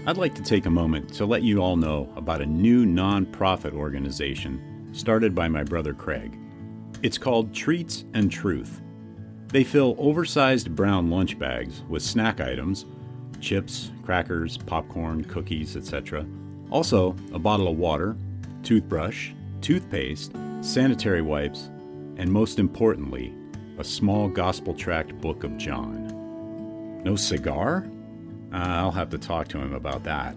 I'd like to take a moment to let you all know about a new non-profit organization started by my brother Craig. It's called Treats and Truth. They fill oversized brown lunch bags with snack items, chips, crackers, popcorn, cookies, etc. Also, a bottle of water, toothbrush, toothpaste, sanitary wipes, and most importantly, a small gospel tract book of John. No cigar? I'll have to talk to him about that.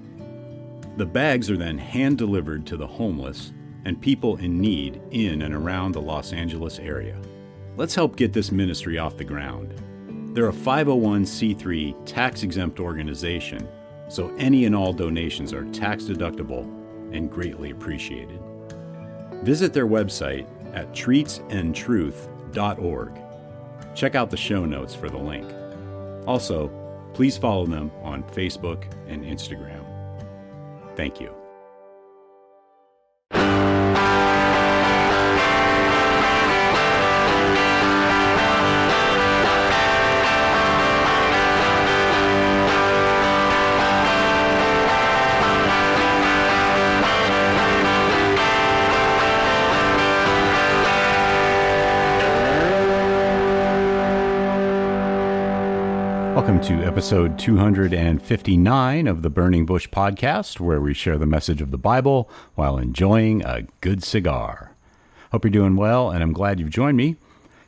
The bags are then hand-delivered to the homeless and people in need in and around the Los Angeles area. Let's help get this ministry off the ground. They're a 501c3 tax-exempt organization, so any and all donations are tax-deductible and greatly appreciated. Visit their website at treatsandtruth.org. Check out the show notes for the link. Also, please follow them on Facebook and Instagram. Thank you. Welcome to episode 259 of the Burning Bush Podcast, where we share the message of the Bible while enjoying a good cigar. Hope you're doing well, and I'm glad you've joined me.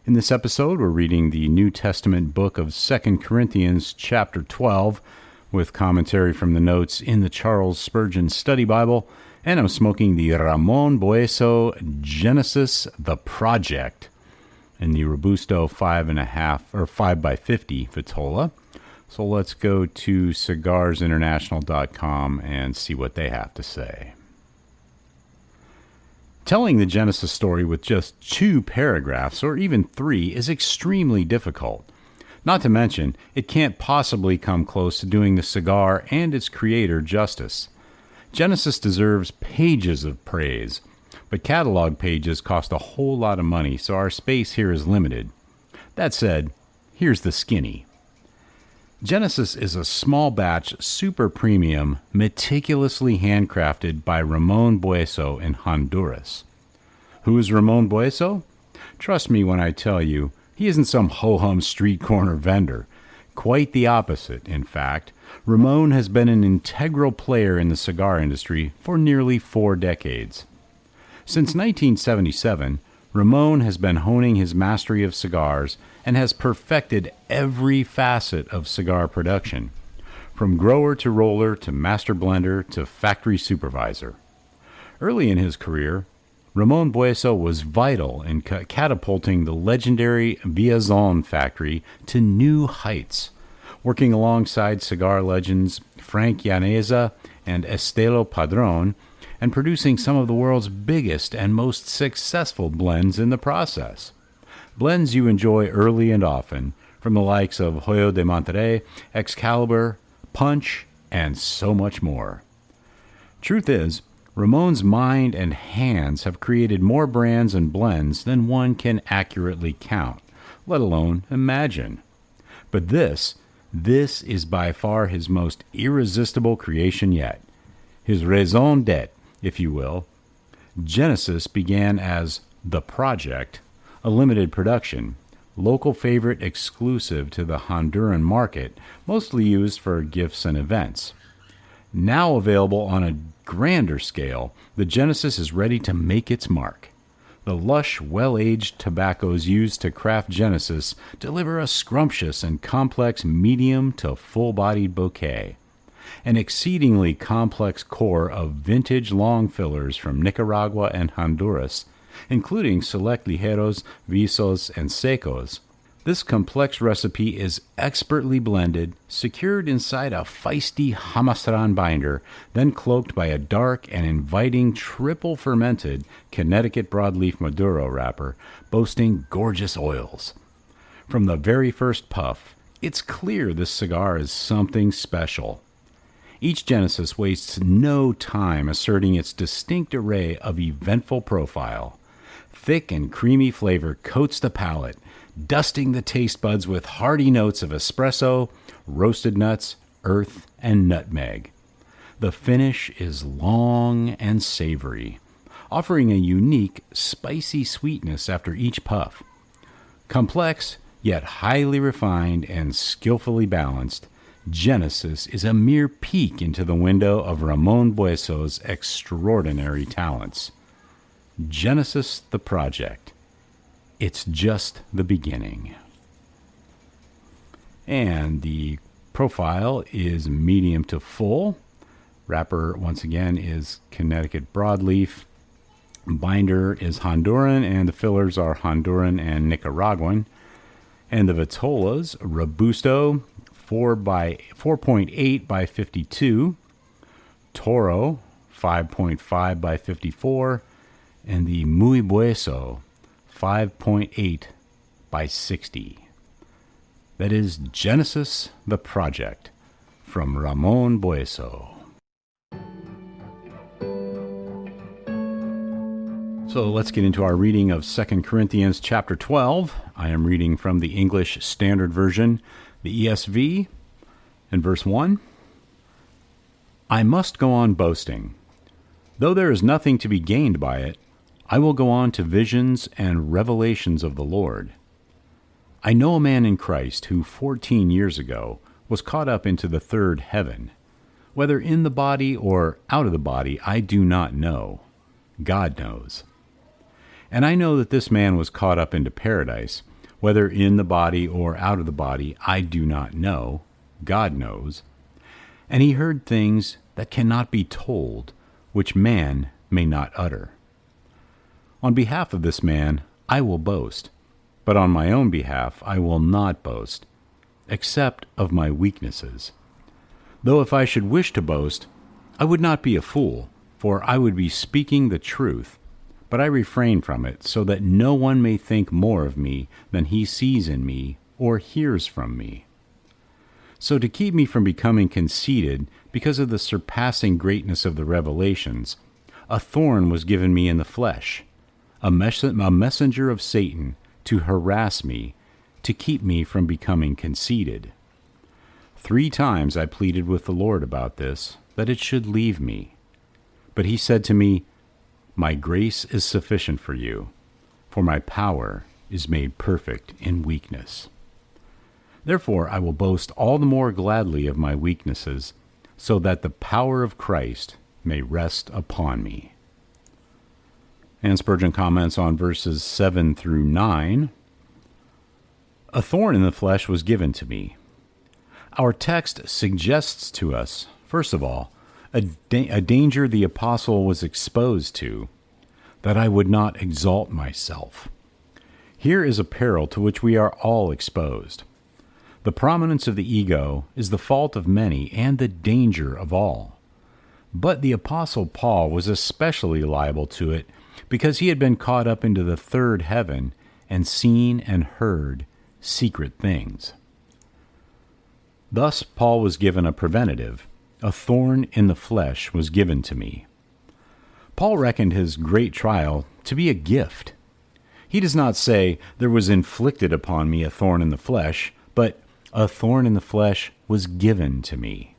In this episode, we're reading the New Testament book of 2 Corinthians chapter 12, with commentary from the notes in the Charles Spurgeon Study Bible, and I'm smoking the Ramon Bueso Genesis The Project in the Robusto 5.5 or 5x50 Vitola. So let's go to cigarsinternational.com and see what they have to say. Telling the Genesis story with just 2 paragraphs or even 3 is extremely difficult. Not to mention, it can't possibly come close to doing the cigar and its creator justice. Genesis deserves pages of praise, but catalog pages cost a whole lot of money, so our space here is limited. That said, here's the skinny. Genesis is a small batch, super premium, meticulously handcrafted by Ramon Bueso in Honduras. Who is Ramon Bueso? Trust me when I tell you, he isn't some ho-hum street corner vendor. Quite the opposite, in fact. Ramon has been an integral player in the cigar industry for nearly 4 decades. Since 1977, Ramon has been honing his mastery of cigars and has perfected every facet of cigar production, from grower to roller to master blender to factory supervisor. Early in his career, Ramon Bueso was vital in catapulting the legendary Villazon factory to new heights, working alongside cigar legends Frank Llaneza and Estelo Padron, and producing some of the world's biggest and most successful blends in the process. Blends you enjoy early and often, from the likes of Hoyo de Monterrey, Excalibur, Punch, and so much more. Truth is, Ramon's mind and hands have created more brands and blends than one can accurately count, let alone imagine. But this is by far his most irresistible creation yet. His raison d'etre, if you will. Genesis began as The Project, a limited production, local favorite exclusive to the Honduran market, mostly used for gifts and events. Now available on a grander scale, the Genesis is ready to make its mark. The lush, well-aged tobaccos used to craft Genesis deliver a scrumptious and complex medium to full-bodied bouquet. An exceedingly complex core of vintage long fillers from Nicaragua and Honduras, including select ligeros, visos, and secos. This complex recipe is expertly blended, secured inside a feisty Jamastran binder, then cloaked by a dark and inviting triple-fermented Connecticut broadleaf Maduro wrapper, boasting gorgeous oils. From the very first puff, it's clear this cigar is something special. Each Genesis wastes no time asserting its distinct array of eventful profile. Thick and creamy flavor coats the palate, dusting the taste buds with hearty notes of espresso, roasted nuts, earth, and nutmeg. The finish is long and savory, offering a unique, spicy sweetness after each puff. Complex, yet highly refined and skillfully balanced, Genesis is a mere peek into the window of Ramon Bueso's extraordinary talents. Genesis the project. It's just the beginning. And the profile is medium to full. Wrapper, once again, is Connecticut broadleaf. Binder is Honduran, and the fillers are Honduran and Nicaraguan. And the vitolas, Robusto, 4.8 by 52, Toro, 5.5 by 54, and the Muy Bueso, 5.8 by 60. That is Genesis the Project from Ramon Bueso. So let's get into our reading of 2 Corinthians chapter 12. I am reading from the English Standard Version, the ESV, in verse 1. I must go on boasting. Though there is nothing to be gained by it, I will go on to visions and revelations of the Lord. I know a man in Christ who 14 years ago was caught up into the third heaven. Whether in the body or out of the body, I do not know. God knows. And I know that this man was caught up into paradise. Whether in the body or out of the body, I do not know. God knows. And he heard things that cannot be told, which man may not utter. On behalf of this man, I will boast, but on my own behalf I will not boast, except of my weaknesses. Though if I should wish to boast, I would not be a fool, for I would be speaking the truth. But I refrain from it, so that no one may think more of me than he sees in me or hears from me. So to keep me from becoming conceited because of the surpassing greatness of the revelations, a thorn was given me in the flesh, a messenger of Satan to harass me, to keep me from becoming conceited. 3 times I pleaded with the Lord about this, that it should leave me. But he said to me, My grace is sufficient for you, for my power is made perfect in weakness. Therefore I will boast all the more gladly of my weaknesses, so that the power of Christ may rest upon me. And Spurgeon comments on verses 7 through 9. A thorn in the flesh was given to me. Our text suggests to us, first of all, a danger the apostle was exposed to, that I would not exalt myself. Here is a peril to which we are all exposed. The prominence of the ego is the fault of many and the danger of all. But the apostle Paul was especially liable to it because he had been caught up into the third heaven and seen and heard secret things. Thus Paul was given a preventative. A thorn in the flesh was given to me. Paul reckoned his great trial to be a gift. He does not say, there was inflicted upon me a thorn in the flesh, but a thorn in the flesh was given to me.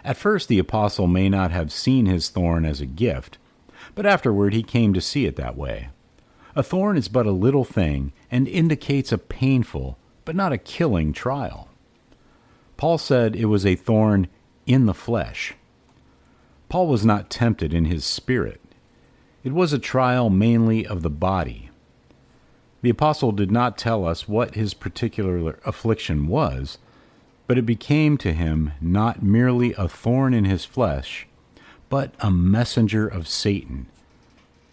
At first the apostle may not have seen his thorn as a gift, but afterward he came to see it that way. A thorn is but a little thing and indicates a painful, but not a killing trial. Paul said it was a thorn in the flesh. Paul was not tempted in his spirit. It was a trial mainly of the body. The apostle did not tell us what his particular affliction was, but it became to him not merely a thorn in his flesh, but a messenger of Satan.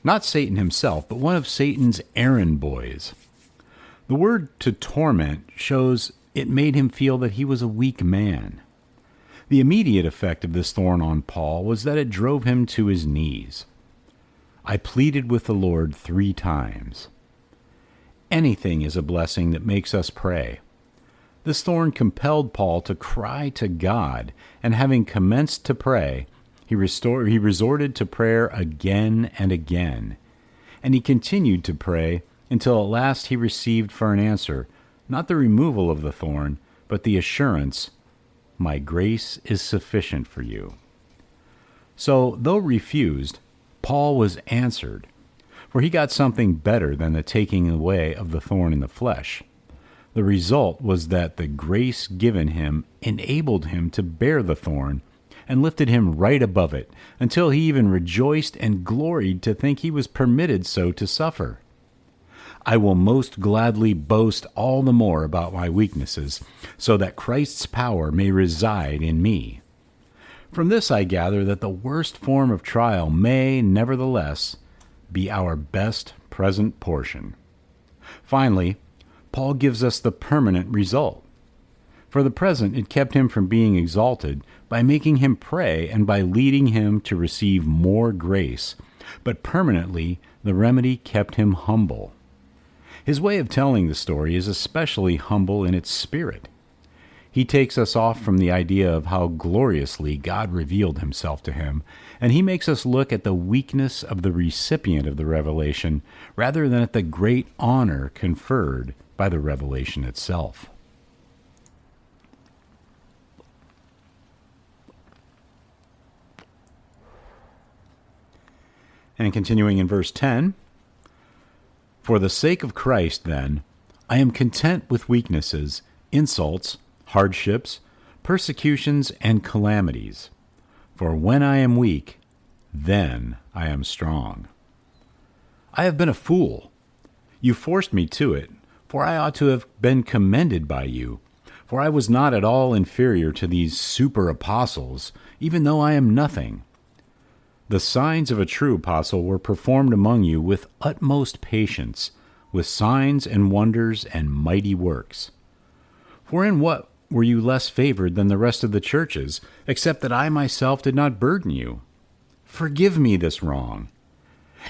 Not Satan himself, but one of Satan's errand boys. The word to torment shows it made him feel that he was a weak man. The immediate effect of this thorn on Paul was that it drove him to his knees. I pleaded with the Lord 3 times. Anything is a blessing that makes us pray. This thorn compelled Paul to cry to God, and having commenced to pray, he resorted to prayer again and again. And he continued to pray until at last he received for an answer, not the removal of the thorn, but the assurance, My grace is sufficient for you. So, though refused, Paul was answered, for he got something better than the taking away of the thorn in the flesh. The result was that the grace given him enabled him to bear the thorn and lifted him right above it, until he even rejoiced and gloried to think he was permitted so to suffer. I will most gladly boast all the more about my weaknesses, so that Christ's power may reside in me. From this I gather that the worst form of trial may, nevertheless, be our best present portion. Finally, Paul gives us the permanent result. For the present, it kept him from being exalted by making him pray and by leading him to receive more grace, but permanently the remedy kept him humble. His way of telling the story is especially humble in its spirit. He takes us off from the idea of how gloriously God revealed himself to him, and he makes us look at the weakness of the recipient of the revelation rather than at the great honor conferred by the revelation itself. And continuing in verse 10, "For the sake of Christ, then, I am content with weaknesses, insults, hardships, persecutions, and calamities. For when I am weak, then I am strong. I have been a fool. You forced me to it, for I ought to have been commended by you. For I was not at all inferior to these super apostles, even though I am nothing. The signs of a true apostle were performed among you with utmost patience, with signs and wonders and mighty works. For in what were you less favored than the rest of the churches, except that I myself did not burden you? Forgive me this wrong.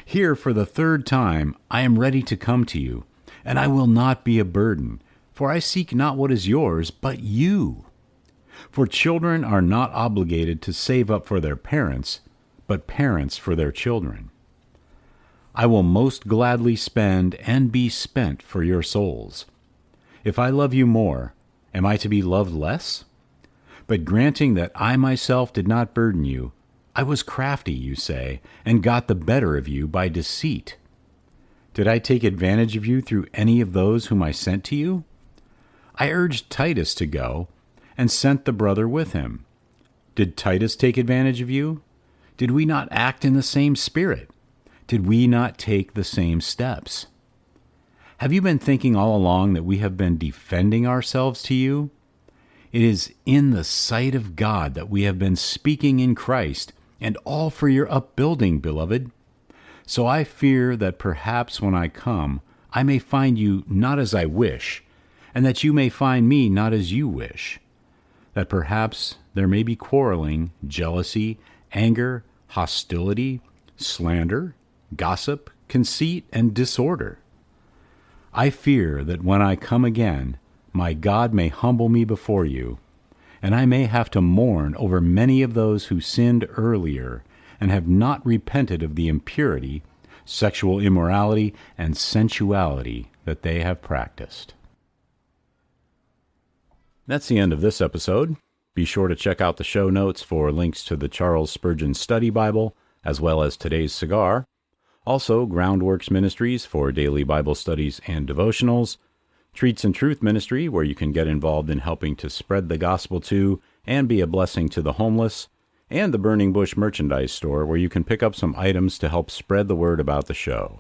Here, for the third time, I am ready to come to you, and I will not be a burden, for I seek not what is yours, but you. For children are not obligated to save up for their parents, but parents for their children. I will most gladly spend and be spent for your souls. If I love you more, am I to be loved less? But granting that I myself did not burden you, I was crafty, you say, and got the better of you by deceit. Did I take advantage of you through any of those whom I sent to you? I urged Titus to go, and sent the brother with him. Did Titus take advantage of you? Did we not act in the same spirit? Did we not take the same steps? Have you been thinking all along that we have been defending ourselves to you? It is in the sight of God that we have been speaking in Christ, and all for your upbuilding, beloved. So I fear that perhaps when I come, I may find you not as I wish, and that you may find me not as you wish. That perhaps there may be quarreling, jealousy, anger, hostility, slander, gossip, conceit, and disorder. I fear that when I come again, my God may humble me before you, and I may have to mourn over many of those who sinned earlier and have not repented of the impurity, sexual immorality, and sensuality that they have practiced." That's the end of this episode. Be sure to check out the show notes for links to the Charles Spurgeon Study Bible, as well as today's cigar. Also, Groundworks Ministries for daily Bible studies and devotionals. Treats and Truth Ministry, where you can get involved in helping to spread the gospel to and be a blessing to the homeless. And the Burning Bush Merchandise Store, where you can pick up some items to help spread the word about the show.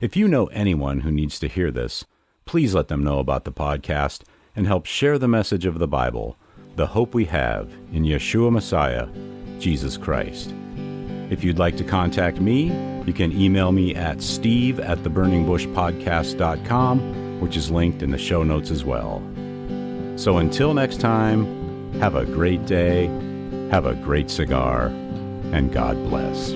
If you know anyone who needs to hear this, please let them know about the podcast and help share the message of the Bible, the hope we have in Yeshua Messiah, Jesus Christ. If you'd like to contact me, you can email me at steve@theburningbushpodcast.com, which is linked in the show notes as well. So until next time, have a great day, have a great cigar, and God bless.